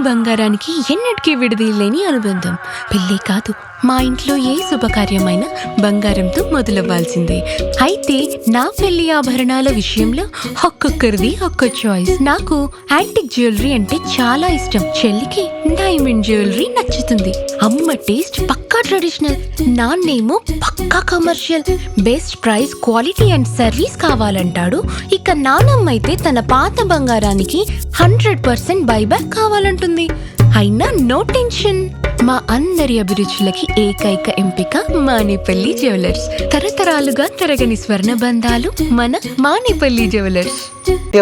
బంగారానికి ఎన్నటికీ విడదీయలేని అనుబంధం. పెళ్ళే కాదు, మా ఇంట్లో ఏ శుభకార్యమైనా బంగారంతో మొదలవ్వాల్సిందే. అయితే నా పెళ్లి ఆభరణాల విషయంలో ఒక్కొక్కరిది ఒక్క చాయిస్. నాకు యాంటిక్ జ్యువెలరీ అంటే చాలా ఇష్టం. చెల్లికి డైమండ్ జ్యువెలరీ నచ్చుతుంది. అమ్మ టేస్ట్ పక్కా ట్రెడిషనల్, నాన్నేమో పక్కా commercial. Best price, quality and service కావాలంటాడు. ఇక నానమ్మ అయితే తన పాత బంగారానికి 100% బైబ్యాక్ కావాలంటుంది. అయినా నో టెన్షన్. మా అందరి అభిరుచులకి ఏకైక ఎంపిక మానేపల్లి జ్యువెలర్స్. తరతరాలుగా తరగని స్వర్ణ బంధాలు మన మానేపల్లి జ్యువెలర్స్.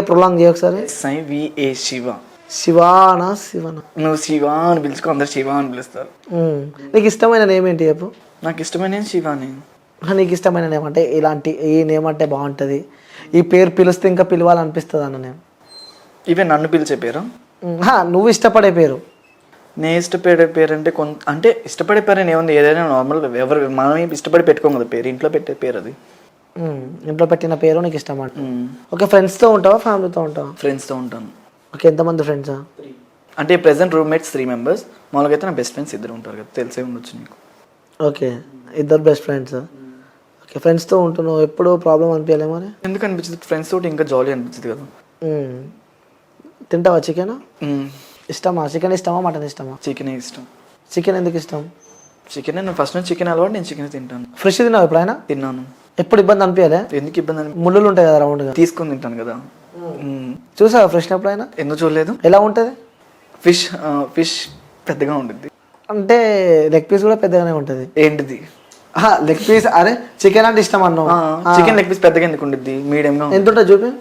ప్రొలాంగ్ చేయొకసారి. శివ. శివానా శివనా? నువ్వు శివ అని పిలుచుకో, అందరు శివ అని పిలుస్తారు. నీకు ఇష్టమైన నేమ్ ఏంటి చెప్పు? నాకు ఇష్టమైన శివాని. నీకు ఇష్టమైన నేమ్ అంటే ఇలాంటి ఏ నేమ్ అంటే బాగుంటుంది, ఈ పేరు పిలిస్తే ఇంకా పిలవాలనిపిస్తుంది అన్న నేమ్? ఇవే నన్ను పిలిచే పేరు? నువ్వు ఇష్టపడే పేరు? నేను ఇష్టపడే పేరు అంటే అంటే ఇష్టపడే పేరు అని ఏముంది, ఏదైనా నార్మల్ ఎవరు మనం ఇష్టపడి పెట్టుకోం కదా పేరు, ఇంట్లో పెట్టే పేరు అది. ఇంట్లో పెట్టిన పేరు నీకు ఇష్టం అంట. ఓకే, ఫ్రెండ్స్తో ఉంటావా ఫ్యామిలీతో ఉంటావా? ఫ్రెండ్స్తో ఉంటాను. ఓకే, ఎంతమంది ఫ్రెండ్సా? అంటే ప్రెసెంట్ రూమ్మేట్స్ 3 members. మామూలుగా అయితే నా బెస్ట్ ఫ్రెండ్స్ 2 ఉంటారు కదా, తెలిసే ఉండొచ్చు నీకు. Okay, 2 best friends. ఓకే, ఫ్రెండ్స్తో ఉంటున్నావు, ఎప్పుడు ప్రాబ్లం అనిపించలేమో? ఎందుకు అనిపించింది? ఫ్రెండ్స్ తోటి ఇంకా జాలీ అనిపించింది కదా. తింటావా చికెన్? ఇష్టమా? చికెన్ ఇష్టమా మటన్ ఇష్టమా? చికెన్ ఇష్టం. చికెన్ ఎందుకు ఇష్టం? చికెన్ నేను ఫస్ట్ నుంచి చికెన్ అలవాటు, నేను చికెన్ తింటాను. ఫ్రెష్ తిన్నావు ఎప్పుడైనా? తిన్నాను. ఎప్పుడు ఇబ్బంది అనిపించలే? ఎందుకు ఇబ్బంది అని, ముళ్ళులు ఉంటాయి కదా రౌండ్గా, తీసుకొని తింటాను కదా. చూసావా ఫ్రెష్ ఎప్పుడైనా? ఎందుకు చూడలేదు. ఎలా ఉంటుంది? ఫిష్ పెద్దగా ఉంటుంది. అంటే లెగ్ పీస్ కూడా పెద్దగానే ఉంటుంది. ఏంటిది లెగ్ పీస్? అరే చికెన్ అంటే ఇష్టం అన్నావు. చికెన్ లెగ్ పీస్ పెద్దగా ఎందుకు ఉంటుంది, మీడియంగా. ఎంత ఉంటుంది చూపి?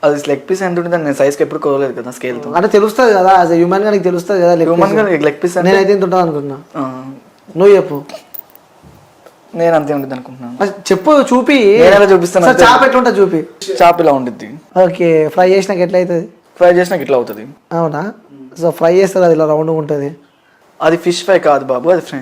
అది లెగ్ పీస్ ఎంత ఉంటుంది నేను సైజ్కి ఎప్పుడు కోరలేదు కదా స్కేల్తో. అంటే తెలుస్తుంది కదా, యాజ్ ఎ హ్యూమన్ గా నీకు తెలుస్తుంది కదా లెగ్ పీస్. నేనైతే ఇంత ఉంటుంది అనుకుంటున్నా. నువ్వు చెప్పు. నేను అంతే ఉంటుంది అనుకుంటున్నాను. చెప్పు, చూపి. చూపిస్తాను. చాప ఎట్లుంటుంది చూపి? చాప ఇలా ఉంటుంది. ఓకే, ఫ్రై చేసినాక ఎట్లా అవుతుంది? ఫ్రై చేసినాక ఇట్లా అవుతుంది. అవునా? సో ఫ్రై చేస్తారు అది ఇలా రౌండ్గా ఉంటుంది. అది ఫిష్ ఫ్రై కాదు బాబు, అది ఫ్రై.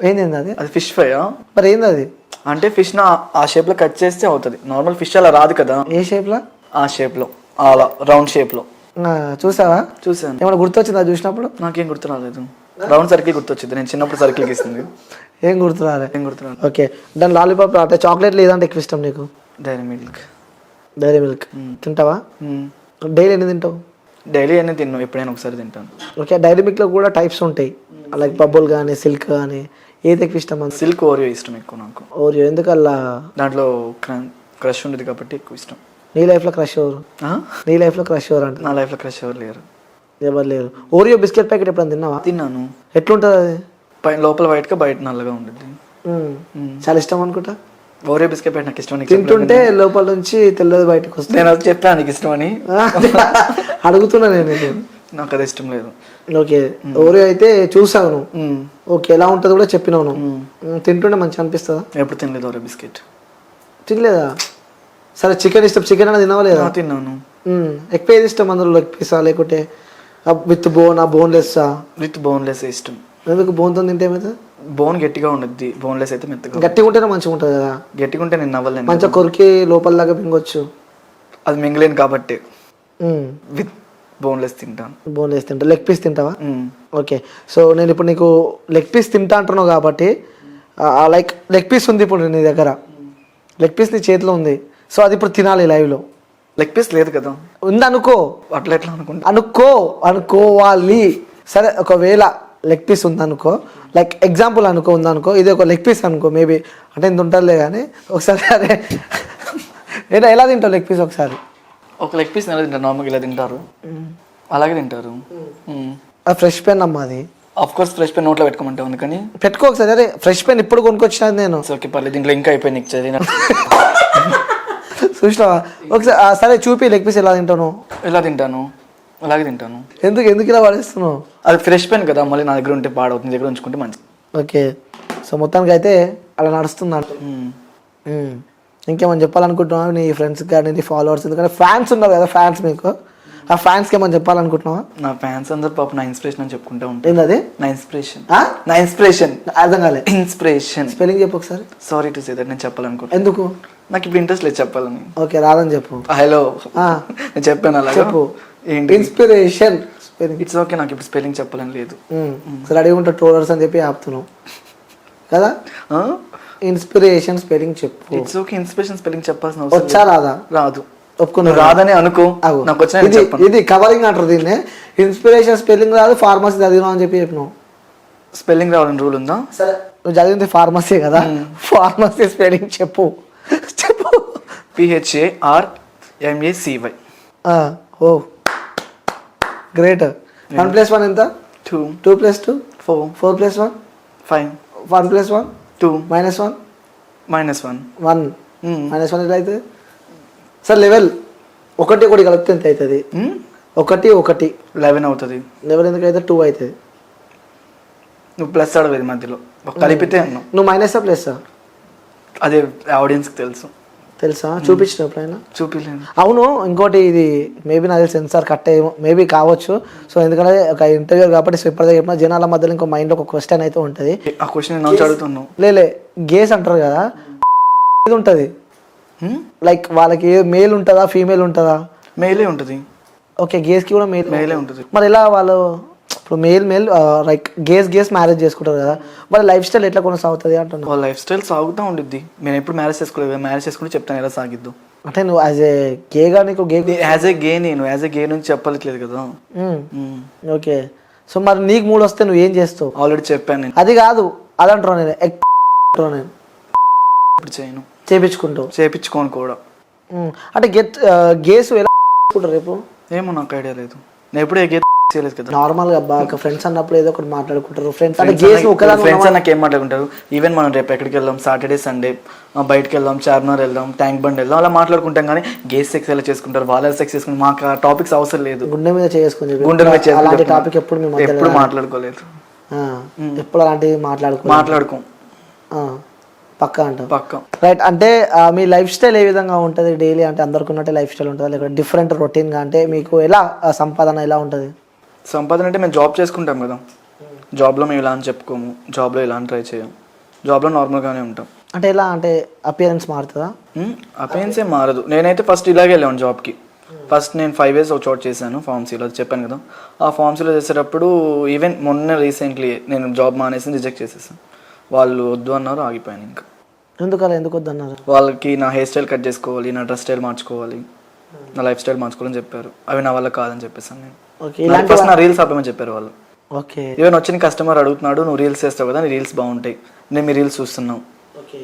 ఏంది అది? అది ఫిష్ ఫ్రై. మరి ఏంది అది? అంటే ఫిష్ ను ఆ షేప్ లో కట్ చేస్తే అవుతుంది. నార్మల్ ఫిష్ అలా రాదు కదా. ఏ షేప్ లో? ఆ షేప్ లో, అలా రౌండ్ షేప్ లో. చూసావా? చూసాను. ఏమైనా గుర్తొచ్చిందా చూసినప్పుడు? నాకేం గుర్తు రాలేదు. రౌండ్ సర్కిల్ గుర్తొచ్చింది, నేను చిన్నప్పుడు సర్కిల్ గీసింది. ఏం గుర్తు రాలేదు? ఏం గుర్తు రాలేదు. ఓకే, దాని లాలీపాప్ అంటే చాక్లెట్ లేదంటే ఎక్కువ ఇష్టం నీకు? Dairy Milk. డైరీ మిల్క్ తింటావా? డైలీ ఎన్ని తింటావు? డైలీ అన్నీ తిన్నాను, ఎప్పుడైనా ఒకసారి తింటాను. ఓకే, డైరీ మిల్క్లో కూడా టైప్స్ ఉంటాయి, లైక్ బబుల్ కానీ సిల్క్ కానీ. ఏది ఎక్కువ ఇష్టం? సిల్క్ ఓరియో ఇష్టం ఎక్కువ నాకు. ఓరియో ఎందుకల్లా? దాంట్లో క్రష్ ఉండేది కాబట్టి ఎక్కువ ఇష్టం. నీ లైఫ్లో క్రష్ ఎవరు? నీ లైఫ్లో క్రష్ ఎవరు అంటే? నా లైఫ్లో క్రష్ ఎవరు లేరు. ఎవరు లేరు. ఓరియో బిస్కెట్ ప్యాకెట్ ఎప్పుడైనా తిన్నావా? తిన్నాను. ఎట్లుంటుంది అది? లోపల వైట్గా బయట నల్లగా ఉంటుంది. చాలా ఇష్టం అనుకుంటా. ఓరియో బిస్కెట్ ప్యాకెట్ నాకు ఇష్టం. తింటుంటే లోపల నుంచి తెల్లది బయటకు వస్తుంది. నేను అది చెప్పాను నీకు ఇష్టం అని. అడుగుతున్నా నేను. నాకు అది ఇష్టం లేదు. ఓకే, ఓరియో అయితే చూసావు నువ్వు. ఓకే, ఎలా ఉంటుందో కూడా చెప్పినావు నువ్వు. తింటుంటే మంచిగా అనిపిస్తుందా? ఎప్పుడు తినలేదు ఓరియో బిస్కెట్. తినలేదా? సరే, చికెన్ ఇష్టం. చికెన్ అనేది తినవా లేదా? తిన్నాను. ఎక్కువ ఏది ఇష్టం అందులో? లెగ్ పీసా లేకుంటే విత్ బోన్లెస్? విత్ బోన్లెస్ ఇష్టం. ఎందుకు? బోన్తో తింటే ఏమవుతుంది? బోన్ గట్టిగా ఉండద్ది, బోన్లెస్ అయితే మెత్తగా. గట్టిగా ఉంటేనే మంచిగా ఉంటుంది కదా. గట్టిగా ఉంటే నేను నవ్వలేను. మంచిగా కొరికి లోపల దాకా మింగొచ్చు. అది మింగలేను కాబట్టి విత్ బోన్లెస్ తింటాను. బోన్లెస్ తింటా. లెగ్ పీస్ తింటావా? ఓకే, సో నేను ఇప్పుడు నీకు లెగ్ పీస్ తింటా అంటున్నావు కాబట్టి, లైక్ లెగ్ పీస్ ఉంది ఇప్పుడు నీ దగ్గర, లెగ్ పీస్ నీ చేతిలో ఉంది. సో అది ఇప్పుడు తినాలి లైవ్లో. లెగ్ పీస్ లేదు కదా. ఉంది అనుకో. అట్లా ఎట్లా అనుకుంటా? అనుకోవాలి. సరే, ఒకవేళ లెగ్ పీస్ ఉందనుకో, లైక్ ఎగ్జాంపుల్ ఉందనుకో, ఇది ఒక లెగ్ పీస్ అనుకో, మేబీ అంటే ఇంత ఉంటుందిలే కానీ. ఒకసారి అరే ఎలా తింటావు లెగ్ పీస్ ఒకసారి? ఒక లెగ్ పీస్ ఎలా తింటారు? నార్మల్గా ఇలా తింటారు, అలాగే తింటారు. ఫ్రెష్ పెన్ అమ్మా అది. ఆఫ్ కోర్స్ ఫ్రెష్ పెన్ నోట్లో పెట్టుకోమంటే ఉంది కానీ పెట్టుకో ఒకసారి. అరే ఫ్రెష్ పెన్ ఇప్పుడు కొనుక్కొచ్చినది నేను. ఓకే పర్లేదు, దీంట్లో ఇంకా అయిపోయింది నీకు చదివిన. చూసినావా? ఒకసారి సరే చూపి లెగ్ పీస్ ఎలా తింటాను? ఎలా తింటాను? అలాగే తింటాను. ఎందుకు ఇలా పడేస్తున్నావు? అది ఫ్రెష్ పెన్ కదా, మళ్ళీ నా దగ్గర ఉంటే పాడవుతుంది, దగ్గర ఉంచుకుంటే మంచిది. ఓకే, సో మొత్తానికి అయితే అలా నడుస్తుంది. ఇంకేమని చెప్పాలనుకుంటున్నావా నీ ఫ్రెండ్స్ కానీ నీ ఫాలోవర్స్? ఎందుకంటే ఫ్యాన్స్ ఉన్నారు కదా, ఫ్యాన్స్ మీకు. ఆ ఫ్యాన్స్కి ఏమని చెప్పాలనుకుంటున్నావా? నా ఫ్యాన్స్ అందరు పాప నా ఇన్స్పిరేషన్ అని చెప్పుకుంటూ ఉంటాను. ఏంది? నా ఇన్స్పిరేషన్. నా ఇన్స్పిరేషన్ అర్థం కాలే. ఇన్స్పిరేషన్ స్పెల్లింగ్ చెప్పు ఒకసారి. సారీ టు సే దట్, నేను చెప్పాలనుకుంటున్నాను. ఎందుకు? నాకు ఇప్పుడు ఇంట్రెస్ట్ లేదు చెప్పాలని. ఓకే, రాదని చెప్పు. హలో, నేను చెప్పాను అలా. చెప్పు. ఏంటి? ఇన్స్పిరేషన్. స్పెల్లింగ్. ఇట్స్ ఓకే, నాకు ఇప్పుడు స్పెల్లింగ్ చెప్పాలని లేదు. సరే అడిగి ఉంటా ట్రోలర్స్ అని చెప్పి ఆపుతున్నావు కదా. ఇన్స్పిరేషన్ స్పెల్లింగ్ చెప్పు. ఇట్స్ ఓకే, ఇన్స్పిరేషన్ స్పెల్లింగ్ చెప్పాల్సిన అవసరం వచ్చా రాదా? రాదు. ఒప్పుకున్నా రాదని అనుకో, ఆగు. నాకు వచ్చిన ఇది కవరింగ్ అంటారు దీన్ని. ఇన్స్పిరేషన్ స్పెల్లింగ్ రాదు, ఫార్మసీ చదివినావు అని చెప్పి చెప్పినావు. స్పెల్లింగ్ రావాలని రూల్ ఉందా? సరే నువ్వు చదివింది ఫార్మసీ కదా, ఫార్మసీ స్పెల్లింగ్ చెప్పు. చెప్పు. PHARMACY. ఓ గ్రేట్. 1+1 ఎంత? 2 2+2 4 4+1 5 1+1 2 -1 -1 1 -1 ఎట్లా అవుతుంది? సార్ లెవెల్ ఒకటి కలిపితే ఎంత అవుతుంది? 1 11 అవుతుంది. లెవెల్ ఎందుకు అయితే 2 అవుతుంది. నువ్వు ప్లస్ అడవేది మధ్యలో కలిపితే అన్నావు. నువ్వు మైనస్ ప్లస్ అదే ఆడియన్స్కి తెలుసా? చూపించిన ఎప్పుడైనా? చూపించలేదు. అవును. ఇంకోటి ఇది మేబీ నాకు సెన్సార్ కట్ అయ్యేమో, మేబీ కావచ్చు. సో ఎందుకంటే ఒక ఇంటర్వ్యూ కాబట్టి సో ఇప్పటిదాకా చెప్పిన జనాల మధ్యలో ఇంకో మైండ్లో ఒక క్వశ్చన్ అయితే ఉంటుంది. ఆ క్వశ్చన్ నేను అడుగుతున్నావు. లేలే గేస్ అంటారు కదా, ఇది ఉంటుంది లైక్ వాళ్ళకి మేల్ ఉంటుందా ఫీమేల్ ఉంటుందా? మేలే ఉంటుంది. ఓకే, గేస్కి కూడా మేలే ఉంటుంది. మరి ఎలా వాళ్ళు ఇప్పుడు మేల్ లైక్ గేస్ మ్యారేజ్ చేసుకుంటారు కదా, వాళ్ళ లైఫ్ స్టైల్ ఎట్లా కొనసాగుతుంది అంటున్నా. వాళ్ళ లైఫ్ స్టైల్ సాగుతూ ఉండిద్ది. నేను ఎప్పుడు మ్యారేజ్ చేసుకోలేదు, మ్యారేజ్ చేసుకుంటే చెప్తాను ఎలా సాగిద్దు. అంటే నువ్వు యాజ్ ఏ గేగా నీకు యాజ్ ఏ గే నేను యాజ్ ఏ గే నుంచి చెప్పలేదు కదా. ఓకే, సో మరి నీకు మూడు వస్తే నువ్వు ఏం చేస్తావు? ఆల్రెడీ చెప్పాను నేను. అది కాదు అదంటారు నేను ఇప్పుడు చేయను, చేపించుకుంటావు. చేపించుకోను కూడా. అంటే గేస్ ఎలా రేపు ఏమో నాకు ఐడియా లేదు, నేను ఎప్పుడు ఏ గే చేయలేదు కదా. నార్మల్ గా బాగా ఫ్రెండ్స్ అన్నప్పుడు ఏదో ఒకటి మాట్లాడుకుంటారు. ఫ్రెండ్స్ అంటే గేస్ ఫ్రెండ్స్ నాకు ఏం మాట్లాడుకుంటారు. ఈవెన్ మనం రేపు ఎక్కడికి వెళ్దాం, సాటర్డే సండే బయటకు వెళ్దాం, చార్మినార్ వెళ్దాం, ట్యాంక్ బండ్ వెళ్దాం, అలా మాట్లాడుకుంటాం. కానీ గేస్ సెక్స్ ఎలా చేసుకుంటారు, వాళ్ళ సెక్స్ చేసుకుంటారు, మాకు ఆ టాపిక్స్ అవసరం లేదు. గుండె మీద చేసుకుని గుండె మీద అలాంటి టాపిక్ ఎప్పుడు ఎప్పుడు మాట్లాడుకోలేదు. ఎప్పుడు అలాంటివి మాట్లాడుకోం. పక్కా అంటాం. పక్కా. రైట్. అంటే మీ లైఫ్ స్టైల్ ఏ విధంగా ఉంటుంది డైలీ? అంటే అందరికి ఉన్నట్టే లైఫ్ స్టైల్ ఉంటుందా లేకపోతే డిఫరెంట్ రొటీన్గా? అంటే మీకు ఎలా సంపాదన ఎలా ఉంటుంది? సంపాదన అంటే మేము జాబ్ చేసుకుంటాం కదా, జాబ్లో మేము ఇలా అని చెప్పుకోము, జాబ్లో ఇలా అని ట్రై చేయం, జాబ్లో నార్మల్గానే ఉంటాం. అంటే ఎలా అంటే అపియరెన్స్ మారుతుందా? అపియరెన్స్ ఏం మారదు. నేనైతే ఫస్ట్ ఇలాగే వెళ్ళాను జాబ్కి. ఫస్ట్ నేను 5 years ఒక చోట చేశాను ఫార్మసీలో, చెప్పాను కదా. ఆ ఫార్మసీలో చేసేటప్పుడు ఈవెన్ మొన్న రీసెంట్లీ నేను జాబ్ మానేసి రిజెక్ట్ చేసేసాను. వాళ్ళు వద్దు అన్నారు, ఆగిపోయాను. ఇంకా ఎందుకు వద్దు అన్నారు? వాళ్ళకి నా హెయిర్ స్టైల్ కట్ చేసుకోవాలి, నా డ్రెస్ స్టైల్ మార్చుకోవాలి, నా లైఫ్ స్టైల్ మార్చుకోవాలని చెప్పారు. అవి నా వల్ల కాదని చెప్పేసాను నేను. ఫస్ట్ నా రీల్స్ ఆపమని చెప్పారు వాళ్ళు. ఓకే. ఈవెన్ వచ్చిన కస్టమర్ అడుగుతున్నాడు, నువ్వు రీల్స్ చేస్తావు కదా, నీ రీల్స్ బాగుంటాయి, నేను మీ రీల్స్ చూస్తున్నాం,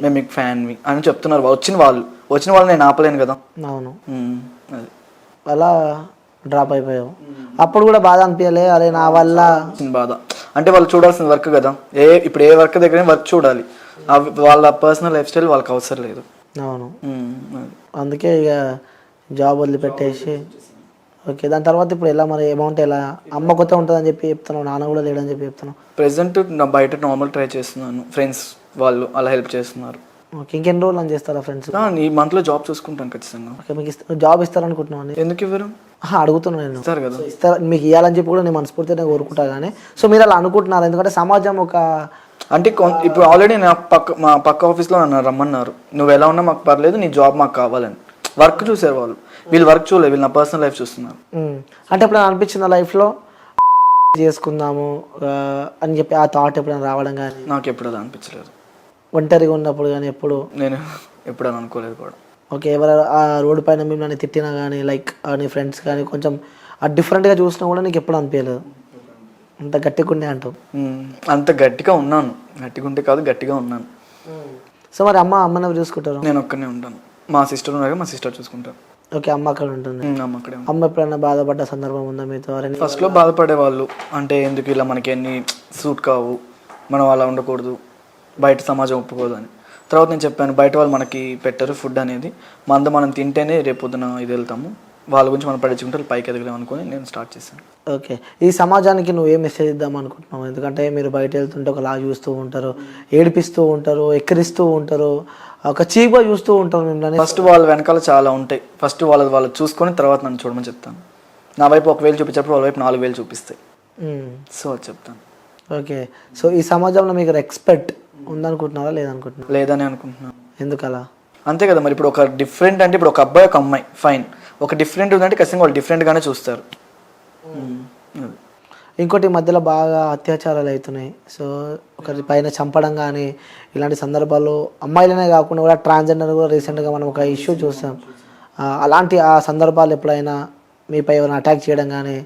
మేము మీకు ఫ్యాన్వి అని చెప్తున్నారు. వచ్చిన వాళ్ళు నేను ఆపలేను కదా. అవును. అది అలా డ్రాప్ అయిపోయావు. అప్పుడు కూడా బాధ అనిపించలే? అరే నా వల్ల బాధ అంటే వాళ్ళు చూడాల్సిన వర్క్ కదా, ఇప్పుడు ఏ వర్క్ దగ్గర వర్క్ చూడాలి, వాళ్ళ పర్సనల్ లైఫ్ స్టైల్ వాళ్ళకి అవసరం లేదు. అవును. అందుకే ఇక జాబ్ వదిలిపెట్టేసి. ఓకే, దాని తర్వాత ఇప్పుడు ఎలా మరి అమౌంట్ ఎలా? అమ్మ కొత్త ఉంటుందని చెప్పి చెప్తున్నావు, నాన్న కూడా లేడని చెప్పి చెప్తున్నావు. ప్రెసెంట్ నా బయట నార్మల్ ట్రై చేస్తున్నాను, ఫ్రెండ్స్ వాళ్ళు అలా హెల్ప్ చేస్తున్నారు. ఓకే, ఇంకెన్ని రోజులు అని చేస్తారా ఫ్రెండ్స్? ఈ మంత్లో జాబ్ చూసుకుంటాను ఖచ్చితంగా. ఓకే, మీకు జాబ్ ఇస్తారనుకుంటున్నాను. ఎందుకు ఇవ్వరు? అడుగుతున్నాను నేను. ఇస్తారు కదా, ఇస్తారు. మీకు ఇవ్వాలని చెప్పి కూడా నేను మనస్ఫూర్తిగా కోరుకుంటా. కానీ సో మీరు అలా అనుకుంటున్నారు ఎందుకంటే సమాజం ఒక అంటే ఇప్పుడు ఆల్రెడీ మా పక్క ఆఫీస్లో నన్ను రమ్మన్నారు, నువ్వు ఎలా ఉన్నా మాకు పర్లేదు, నీ జాబ్ మాకు కావాలని. వర్క్ చూసారు వాళ్ళు, వీళ్ళు వర్క్ చూడలేదు, వీళ్ళు నా పర్సనల్ లైఫ్ చూస్తున్నారు. అంటే ఎప్పుడైనా అనిపించింది లైఫ్లో చేసుకుందాము అని చెప్పి ఆ థాట్ ఎప్పుడైనా రావడం? కానీ నాకు ఎప్పుడు అలా అనిపించలేదు. ఒంటరిగా ఉన్నప్పుడు కానీ ఎప్పుడు? నేను ఎప్పుడు అలా అనుకోలేదు కూడా. ఓకే, ఎవరు ఆ రోడ్డు పైన మిమ్మల్ని తిట్టినా కానీ లైక్ నీ ఫ్రెండ్స్ కానీ కొంచెం డిఫరెంట్గా చూసినా కూడా నీకు ఎప్పుడు అనిపించలేదు? అంత గట్టిగా ఉండే అంటావు? అంత గట్టిగా ఉన్నాను, గట్టిగా ఉంటే కాదు గట్టిగా ఉన్నాను. సో మరి అమ్మని ఎవరు చూసుకుంటారు? నేను ఒక్కనే ఉంటాను, మా సిస్టర్ ఉన్నారు, మా సిస్టర్ చూసుకుంటారు. ఓకే, అమ్మ అక్కడ ఉంటుంది. అక్కడే. అమ్మ ఎప్పుడైనా బాధపడ్డ సందర్భం ఉందా మీతో? ఫస్ట్లో బాధపడేవాళ్ళు, అంటే ఎందుకు ఇలా మనకి ఎన్ని సూట్ కావు, మనం అలా ఉండకూడదు, బయట సమాజం ఒప్పుకోదు అని. తర్వాత నేను చెప్పాను, బయట వాళ్ళు మనకి పెట్టరు ఫుడ్ అనేది, మనం తింటేనే రేపొద్దున ఇది వెళ్తాము, వాళ్ళ గురించి మనం పడించుకుంటే పైకి ఎదగలేం అనుకుని నేను స్టార్ట్ చేశాను. ఓకే, ఈ సమాజానికి నువ్వు ఏ మెసేజ్ ఇద్దాం అనుకుంటున్నావు? ఎందుకంటే మీరు బయట వెళ్తుంటే ఒకలా చూస్తూ ఉంటారు, ఏడిపిస్తూ ఉంటారు, ఎక్కిరిస్తూ ఉంటారు, ఒక చీప్గా చూస్తూ ఉంటారు మిమ్మల్ని. ఫస్ట్ వాళ్ళ వెనకాల చాలా ఉంటాయి, ఫస్ట్ వాళ్ళు చూసుకొని తర్వాత నన్ను చూడమని చెప్తాను. నా వైపు 1,000 చూపించేటప్పుడు వాళ్ళ వైపు 4,000 చూపిస్తాయి. సో అది చెప్తాను. ఓకే, సో ఈ సమాజంలో మీకు రెస్పెక్ట్ ఉందనుకుంటున్నారా లేదనుకుంటున్నారా? లేదని అనుకుంటున్నాను. ఎందుకలా? అంతే కదా మరి. ఇప్పుడు ఒక డిఫరెంట్ అంటే ఇప్పుడు ఒక అబ్బాయి ఒక అమ్మాయి ఫైన్, ఒక డిఫరెంట్ ఉందంటే ఖచ్చితంగా వాళ్ళు డిఫరెంట్గానే చూస్తారు. ఇంకోటి ఈ మధ్యలో బాగా అత్యాచారాలు అవుతున్నాయి. సో ఒకరి పైన చంపడం కానీ ఇలాంటి సందర్భాల్లో అమ్మాయిలనే కాకుండా కూడా ట్రాన్స్జెండర్ కూడా రీసెంట్గా మనం ఒక ఇష్యూ చూసాం. అలాంటి ఆ సందర్భాలు ఎప్పుడైనా మీపై ఎవరైనా అటాక్ చేయడం కానీ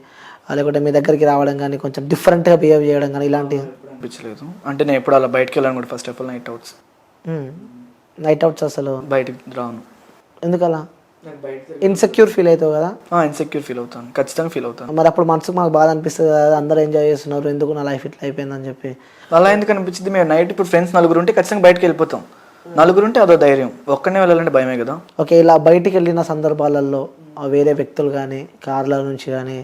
లేకుంటే మీ దగ్గరికి రావడం కానీ కొంచెం డిఫరెంట్గా బిహేవ్ చేయడం కానీ ఇలాంటివి అనిపించలేదు. అంటే నేను ఎప్పుడు అలా బయటకు వెళ్ళాను కూడా. First of all night outs అసలు బయటకు రాను. ఎందుకలా? ఇన్సెక్యూర్ ఫీల్ అవుతావు కదా? ఇన్సెక్యూర్ ఫీల్ అవుతాను, ఖచ్చితంగా ఫీల్ అవుతాను. మరి అప్పుడు మనసుకు మాకు బాధ అనిపిస్తుంది కదా, అందరూ ఎంజాయ్ చేస్తున్నారు, ఎందుకు నా లైఫ్ ఇట్లా అయిపోయిందని చెప్పి. అలా ఎందుకు అనిపించింది? మేము నైట్ ఇప్పుడు ఫ్రెండ్స్ నలుగురు ఉంటే ఖచ్చితంగా బయటకు వెళ్ళిపోతాం. నలుగురు ఉంటే అదో ధైర్యం, ఒక్కనే వెళ్ళాలంటే భయమే కదా. ఓకే, ఇలా బయటికి వెళ్ళిన సందర్భాలలో వేరే వ్యక్తులు కానీ కార్ల నుంచి కానీ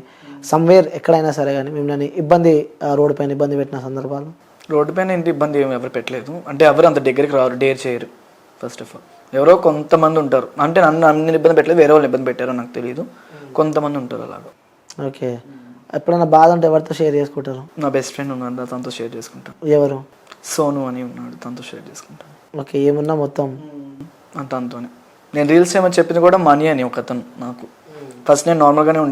సమ్వేర్ ఎక్కడైనా సరే కానీ మిమ్మల్ని ఇబ్బంది రోడ్డు పైన ఇబ్బంది పెట్టిన సందర్భాలు? రోడ్డు పైన ఇంటి ఇబ్బంది ఏమి ఎవరు పెట్టలేదు. అంటే ఎవరు అంత దగ్గరికి రారు, డేర్ చేయరు. ఫస్ట్ ఆఫ్ ఆల్ ఎవరో కొంతమంది ఉంటారు. అంటే నన్ను ఇబ్బంది పెట్టలేదు, వేరే వాళ్ళు ఇబ్బంది పెట్టారో నాకు తెలియదు. కొంతమంది ఉంటారు అలాగా. ఓకే, ఎప్పుడైనా బాధ ఉంటే ఎవరితో షేర్ చేసుకుంటారు? నా బెస్ట్ ఫ్రెండ్ ఉన్నాడు, తనతో షేర్ చేసుకుంటాను. ఎవరు? సోను అని ఉన్నాడు, తనతో షేర్ చేసుకుంటాను. ఓకే, ఏమున్నా మొత్తం తనతోనే. నేను రీల్స్ ఏమో చెప్పింది కూడా మనీ అని ఒక అతను నాకు. ఫస్ట్ నేను నార్మల్గానే ఉండే